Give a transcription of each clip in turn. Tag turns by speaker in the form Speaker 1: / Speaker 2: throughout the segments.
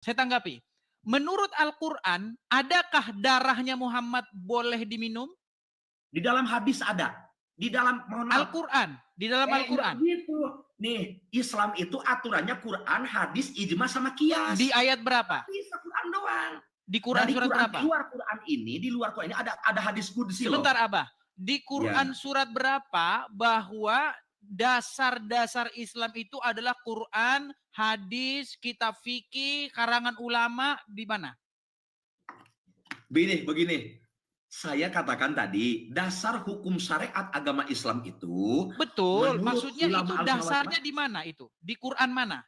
Speaker 1: Saya tanggapi. Menurut Al-Quran, adakah darahnya Muhammad boleh diminum?
Speaker 2: Di dalam hadis ada. Di dalam, mohon maaf.
Speaker 1: Al-Quran. Di dalam Al-Quran.
Speaker 2: Gitu. Nih, Islam itu aturannya Quran, hadis, ijma, sama kias.
Speaker 1: Di ayat berapa?
Speaker 2: Bisa Quran doang.
Speaker 1: Di Quran
Speaker 2: Dari
Speaker 1: surat
Speaker 2: Quran,
Speaker 1: berapa?
Speaker 2: Di luar Quran ini ada hadis qudsi loh.
Speaker 1: Sebentar Abah. Di Quran surat berapa bahwa dasar-dasar Islam itu adalah Quran, hadis, kitab fikih, karangan ulama, di mana?
Speaker 2: Begini. Saya katakan tadi, dasar hukum syariat agama Islam itu.
Speaker 1: Betul, maksudnya itu dasarnya di mana itu? Di Quran mana?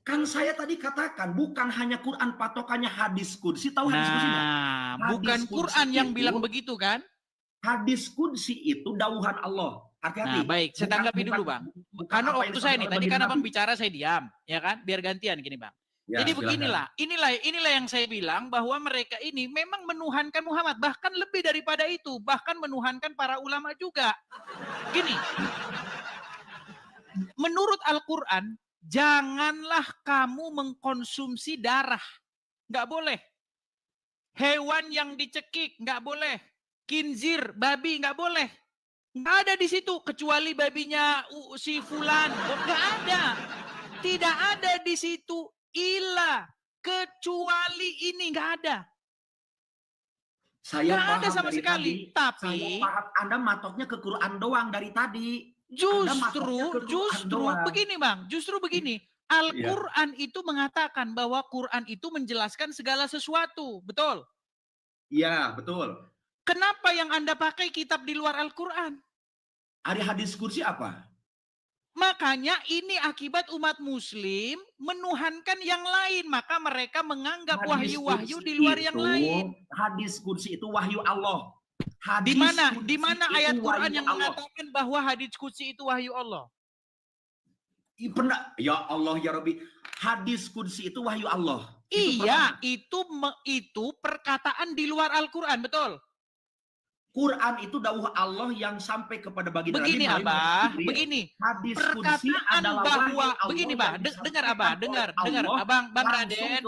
Speaker 2: Kan saya tadi katakan, bukan hanya Quran patokannya hadis qudsi. Tahu hadis qudsi nggak?
Speaker 1: Bukan Quran yang bilang begitu kan?
Speaker 2: Hadis qudsi itu dauhan Allah. Hati-hati.
Speaker 1: Nah, baik, saya tanggapi dulu, Bang. Karena waktu saya nih, tadi kan Abang bicara saya diam, ya kan? Biar gantian gini, Bang. Ya, jadi beginilah, inilah yang saya bilang bahwa mereka ini memang menuhankan Muhammad, bahkan lebih daripada itu, bahkan menuhankan para ulama juga. Gini, menurut Al-Quran, janganlah kamu mengkonsumsi darah, nggak boleh. Hewan yang dicekik nggak boleh, khinzir, babi nggak boleh. Nggak ada di situ kecuali babinya si fulan, nggak ada. Tidak ada di situ ilah kecuali ini, nggak ada.
Speaker 2: Saya
Speaker 1: nggak ada sama sekali. Tapi
Speaker 2: saya paham Anda matoknya ke Quran doang dari tadi.
Speaker 1: Justru begini Bang, justru begini. Al-Quran itu mengatakan bahwa Quran itu menjelaskan segala sesuatu, betul?
Speaker 2: Iya, betul.
Speaker 1: Kenapa yang Anda pakai kitab di luar Al-Quran?
Speaker 2: Ada hadis qudsi apa?
Speaker 1: Makanya ini akibat umat muslim menuhankan yang lain. Maka mereka menganggap wahyu-wahyu di luar yang lain.
Speaker 2: Hadis qudsi itu wahyu Allah.
Speaker 1: Di mana ayat Quran yang mengatakan bahwa hadis qudsi itu wahyu Allah?
Speaker 2: Pernah, ya Allah ya Rabbi, hadis qudsi itu wahyu Allah.
Speaker 1: Iya, itu perkataan di luar Al-Quran, betul?
Speaker 2: Quran itu dawuh Allah yang sampai kepada baginda Nabi.
Speaker 1: Begini Abah, begini. Perkataan bahwa begini Bang, dengar Abah, dengar Abang Bang Raden.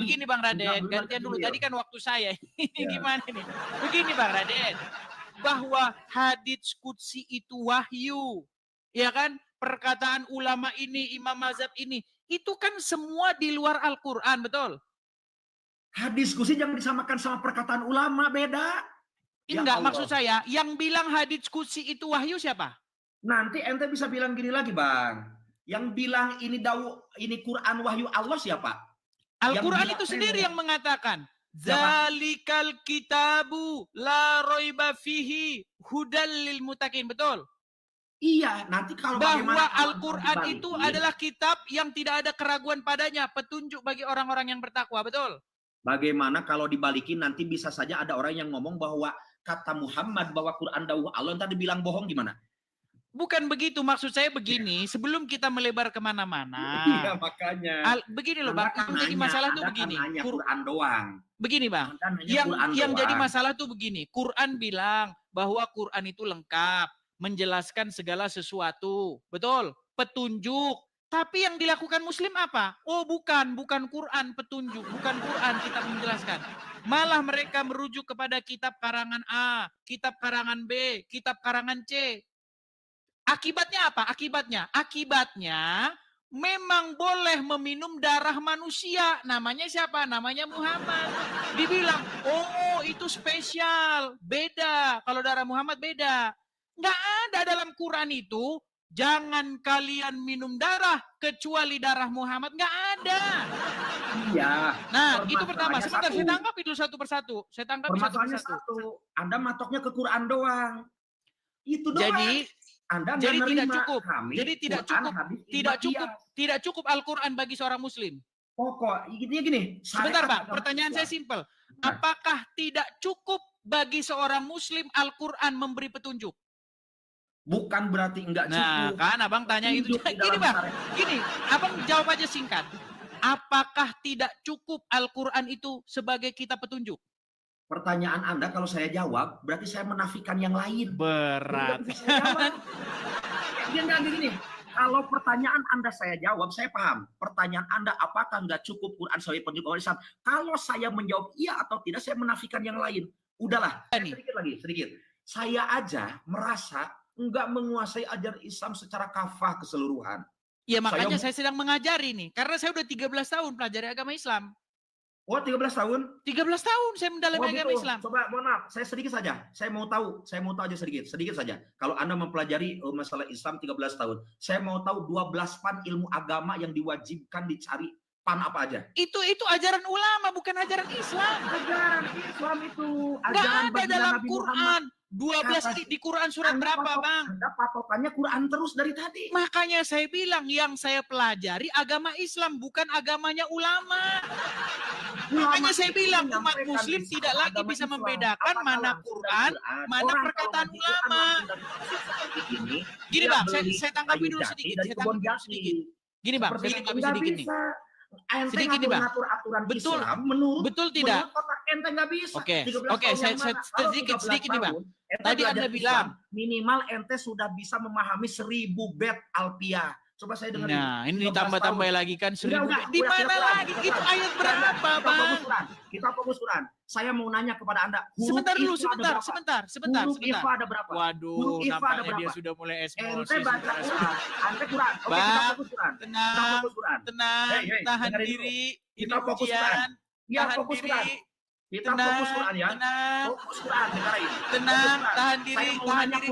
Speaker 1: Begini Bang Raden, gantian dulu. Tadi kan waktu saya. Gimana nih? Begini Bang Raden. Bahwa hadits qudsi itu wahyu. Ya kan? Perkataan ulama ini, imam mazhab ini, itu kan semua di luar Al-Quran, betul?
Speaker 2: Hadis qudsi jangan disamakan sama perkataan ulama, beda.
Speaker 1: Enggak, maksud saya, yang bilang hadits qudsi itu wahyu siapa?
Speaker 2: Nanti ente bisa bilang gini lagi, Bang. Yang bilang ini Quran wahyu Allah siapa?
Speaker 1: Al-Quran itu sendiri yang mengatakan, Zalikal kitabu la roiba fihi hudal lil muttaqin, betul?
Speaker 2: Iya, nanti kalau
Speaker 1: bahwa Al-Quran itu adalah kitab yang tidak ada keraguan padanya, petunjuk bagi orang-orang yang bertakwa, betul?
Speaker 2: Bagaimana kalau dibalikin nanti bisa saja ada orang yang ngomong bahwa kata Muhammad bahwa Quran dawuh Allah, tadi bilang bohong gimana?
Speaker 1: Bukan begitu, maksud saya begini, sebelum kita melebar kemana-mana.
Speaker 2: Iya, makanya.
Speaker 1: Begini loh Bang, yang jadi masalah tuh begini.
Speaker 2: Quran doang.
Speaker 1: Begini Bang, yang jadi masalah tuh begini, Quran bilang bahwa Quran itu lengkap, menjelaskan segala sesuatu, betul? Petunjuk. Tapi yang dilakukan Muslim apa? Oh bukan Quran petunjuk, bukan Quran kitab menjelaskan. Malah mereka merujuk kepada kitab karangan A, kitab karangan B, kitab karangan C. Akibatnya apa? Akibatnya memang boleh meminum darah manusia. Namanya siapa? Namanya Muhammad. Dibilang, oh itu spesial, beda. Kalau darah Muhammad beda. Nggak ada dalam Quran itu, jangan kalian minum darah kecuali darah Muhammad. Nggak ada.
Speaker 2: Iya.
Speaker 1: Nah, itu pertama. Sebentar, saya tangkap itu satu persatu.
Speaker 2: Satu. Anda matoknya ke Quran doang. Itu doang.
Speaker 1: Jadi tidak cukup. Jadi tidak cukup Al-Quran bagi seorang Muslim.
Speaker 2: Pokok, gini.
Speaker 1: Sebentar Pak, pertanyaan saya simpel. Apakah tidak cukup bagi seorang Muslim Al-Quran memberi petunjuk?
Speaker 2: Bukan berarti enggak cukup.
Speaker 1: Nah, kan abang tanya itu. Gini Bang, gini, abang jawab aja singkat. Apakah tidak cukup Al-Quran itu sebagai kitab petunjuk?
Speaker 2: Pertanyaan Anda kalau saya jawab, berarti saya menafikan yang lain.
Speaker 1: Berat.
Speaker 2: Gini, Kalau pertanyaan Anda saya jawab, saya paham. Pertanyaan Anda, apakah nggak cukup Quran sebagai petunjuk agama Islam? Kalau saya menjawab iya atau tidak, saya menafikan yang lain. Udahlah, sedikit lagi, sedikit. Saya aja merasa nggak menguasai ajaran Islam secara kafah keseluruhan.
Speaker 1: Ya makanya saya sedang mengajari nih. Karena saya udah 13 tahun pelajari agama Islam.
Speaker 2: Oh, 13 tahun?
Speaker 1: 13 tahun saya mendalami agama Islam.
Speaker 2: Coba, mohon maaf, saya sedikit saja. Saya mau tahu aja sedikit saja. Kalau Anda mempelajari masalah Islam 13 tahun, saya mau tahu 12 pan ilmu agama yang diwajibkan dicari, pan apa aja?
Speaker 1: Itu ajaran ulama, bukan ajaran Islam.
Speaker 2: Ajaran Islam itu.
Speaker 1: Nggak ada dalam Quran. 12 di Quran surat berapa, Bang?
Speaker 2: Anda patokannya Quran terus dari tadi.
Speaker 1: Makanya saya bilang yang saya pelajari agama Islam, bukan agamanya ulama. Makanya saya bilang umat muslim tidak lagi bisa membedakan mana Quran, mana perkataan ulama. Gini Bang, saya tanggapi dulu sedikit. Gini Bang, saya tanggapi sedikit nih. Sedikit nih Bang. Betul, betul tidak?
Speaker 2: Ente nggak bisa.
Speaker 1: Oke, saya sedikit nih Bang. Tadi Anda bilang
Speaker 2: minimal ente sudah bisa memahami 1000 bait alfiah. Coba saya dengar.
Speaker 1: Nah, ini ditambah-tambah lagi kan 1000 bait. Di mana lagi? Itu ayat berapa, Bang?
Speaker 2: Kita fokus Quran. Saya mau nanya kepada Anda.
Speaker 1: Sebentar dulu, sebentar.
Speaker 2: Huruf IFA ada berapa?
Speaker 1: Waduh, nampaknya dia sudah mulai emosi.
Speaker 2: Ente baca Quran. Ante Quran. Oke, kita fokus Quran.
Speaker 1: Tenang, tahan diri.
Speaker 2: Kita fokus Quran. Ya, fokus Quran. Kita fokus Quran ya. Fokus Quran, dengarin.
Speaker 1: Tenang, tahan diri.
Speaker 2: Tahan diri.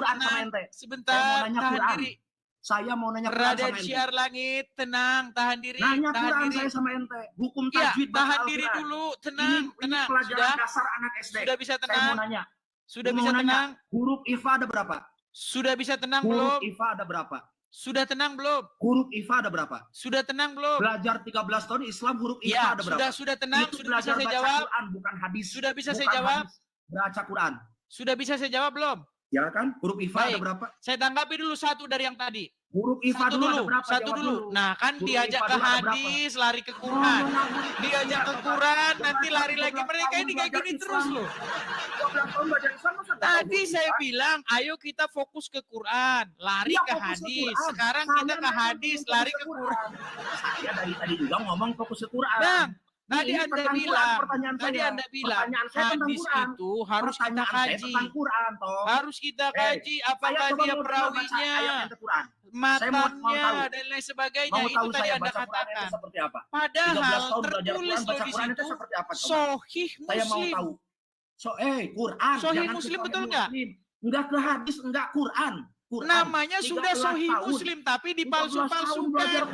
Speaker 1: Sebentar, tahan diri.
Speaker 2: Saya mau nanya Quran
Speaker 1: Raden Syiar Langit, tenang, tahan diri.
Speaker 2: Nanya
Speaker 1: tahan
Speaker 2: Quran
Speaker 1: diri.
Speaker 2: saya sama ente. Hukum tajwid
Speaker 1: tahan diri dulu, tenang, tenang.
Speaker 2: Pelajaran dasar anak SD.
Speaker 1: Sudah bisa tenang.
Speaker 2: Saya mau nanya.
Speaker 1: Sudah bisa tenang.
Speaker 2: Huruf IFA ada berapa?
Speaker 1: Sudah bisa tenang belum?
Speaker 2: Huruf IFA ada berapa?
Speaker 1: Sudah tenang belum?
Speaker 2: Huruf IFA ada berapa?
Speaker 1: Sudah tenang belum?
Speaker 2: Belajar 13 tahun Islam huruf IFA ada berapa?
Speaker 1: Sudah tenang,
Speaker 2: itu
Speaker 1: sudah bisa saya jawab.
Speaker 2: Quran, bukan hadis.
Speaker 1: Sudah bisa saya jawab.
Speaker 2: Baca Quran.
Speaker 1: Sudah bisa saya jawab belum?
Speaker 2: Ya kan? Huruf IFA ada berapa?
Speaker 1: Saya tanggapi dulu satu dari yang tadi.
Speaker 2: Huruf IFA dulu ada berapa?
Speaker 1: Satu dulu. Nah, kan diajak ke hadis, lari ke Quran. Diajak ke Quran, nanti lari lagi. Mereka ini kayak gini terus loh. Tadi saya bilang, ayo kita fokus ke Quran, lari ke hadis. Sekarang kita ke hadis, lari ke Quran.
Speaker 2: Saya dari tadi juga ngomong fokus ke Quran.
Speaker 1: Bang, tadi Anda bilang, hadis itu harus kita kaji. Harus kita kaji apakah dia perawinya, matanya dan lain sebagainya. Itu tadi Anda katakan. Padahal tertulis loh di situ Sahih Muslim.
Speaker 2: Quran.
Speaker 1: Sahih Muslim betul nggak?
Speaker 2: Enggak ke hadis, enggak Quran.
Speaker 1: Namanya sudah Sahih Muslim tapi dipalsu-palsukan.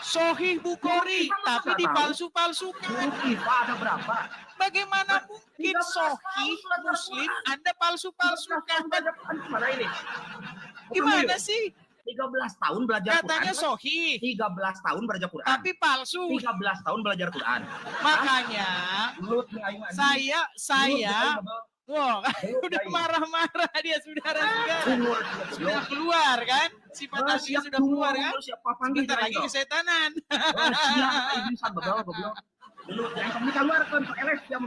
Speaker 1: Sahih Bukhari tapi dipalsu-palsukan.
Speaker 2: Ada berapa?
Speaker 1: Bagaimana mungkin Sahih Muslim Anda palsu-palsukan? Gimana sih?
Speaker 2: 13 tahun belajar
Speaker 1: Katanya
Speaker 2: Quran.
Speaker 1: Sahih.
Speaker 2: 13 tahun belajar Quran.
Speaker 1: Tapi palsu.
Speaker 2: 13 tahun belajar Quran.
Speaker 1: Makanya saya wah, udah marah-marah dia sudah keluar kan? Sifat aslinya sudah keluar kan? Bentar lagi kesetanan.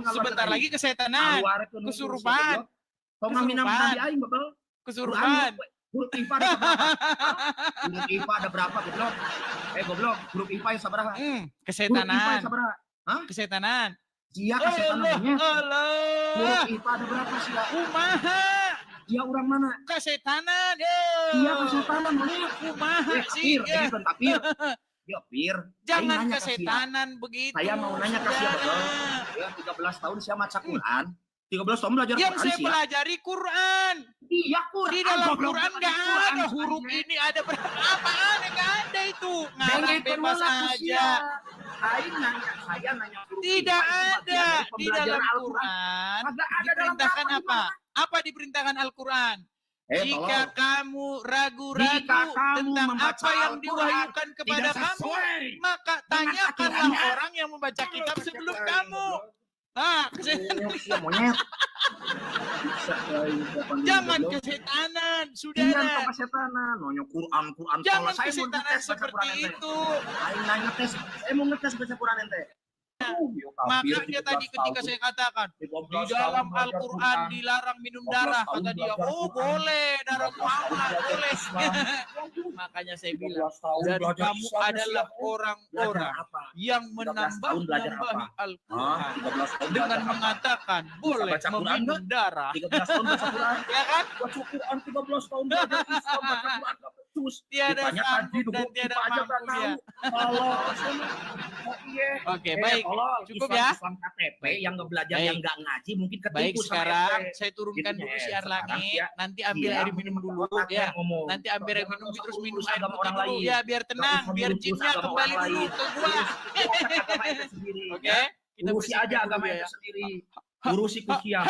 Speaker 1: Sebentar lagi kesetanan. Kesurupan. Kesurupan.
Speaker 2: Huruf IPA ada berapa? Huruf IPA ada berapa, goblok? Goblok, huruf IPA yang sabarah.
Speaker 1: Kesetanan. Kesetanan.
Speaker 2: Dia kesetanan namanya. Huruf IPA ada berapa sih?
Speaker 1: Kumaha.
Speaker 2: Dia orang mana?
Speaker 1: Kesetanan.
Speaker 2: Dia kesetanan namanya.
Speaker 1: Kumaha sih.
Speaker 2: Ya, Pir.
Speaker 1: Jangan kesetanan begitu.
Speaker 2: Saya mau nanya ke siapa, betul? Ya, 13 tahun saya baca Quran. 13 tahun belajar
Speaker 1: yang
Speaker 2: Quran.
Speaker 1: Yang saya pelajari Quran.
Speaker 2: Iya, Quran.
Speaker 1: Di dalam Quran nggak ada huruf ini ada berapa? Apaan? Nggak ada itu. Ngarang bebas aja.
Speaker 2: Saya nanya
Speaker 1: tidak ada di dalam Quran. Diperintahkan apa? Apa diperintahkan Al-Quran? Jika kamu ragu-ragu tentang apa yang diwahyukan kepada kamu, maka tanyakanlah orang yang membaca kitab sebelum kamu. Jangan kesetanan, sudah ada.
Speaker 2: Kesetanan, nanya Quran.
Speaker 1: Jangan kesetanan seperti itu.
Speaker 2: Saya mau ngetes baca Quran ente.
Speaker 1: Makanya tadi ketika saya katakan di dalam Al-Quran dilarang minum darah, kata dia, oh boleh, darah Muhammad boleh. Makanya saya bilang, dan kamu adalah orang-orang yang menambah-nambahi Al-Quran dengan mengatakan boleh meminum darah.
Speaker 2: 13 tahun baca Quran.
Speaker 1: Ya kan?
Speaker 2: Baca Quran 13 tahun belajar Islam, baca Quran enggak becus.
Speaker 1: Tiada sanggup dan tiada mampu dia. Oke, baik. Cukup ya.
Speaker 2: Islam KTP yang nggak belajar, yang nggak ngaji mungkin ketipu.
Speaker 1: Baik, sekarang saya turunkan dulu siar langit. Nanti ambil air minum dulu ya. Nanti ambil air minum terus minum air orang lain. Ya, biar tenang, biar jinnya kembali dulu ke gua. Oke, kita
Speaker 2: urusi aja agama itu sendiri. Urusi kusiah.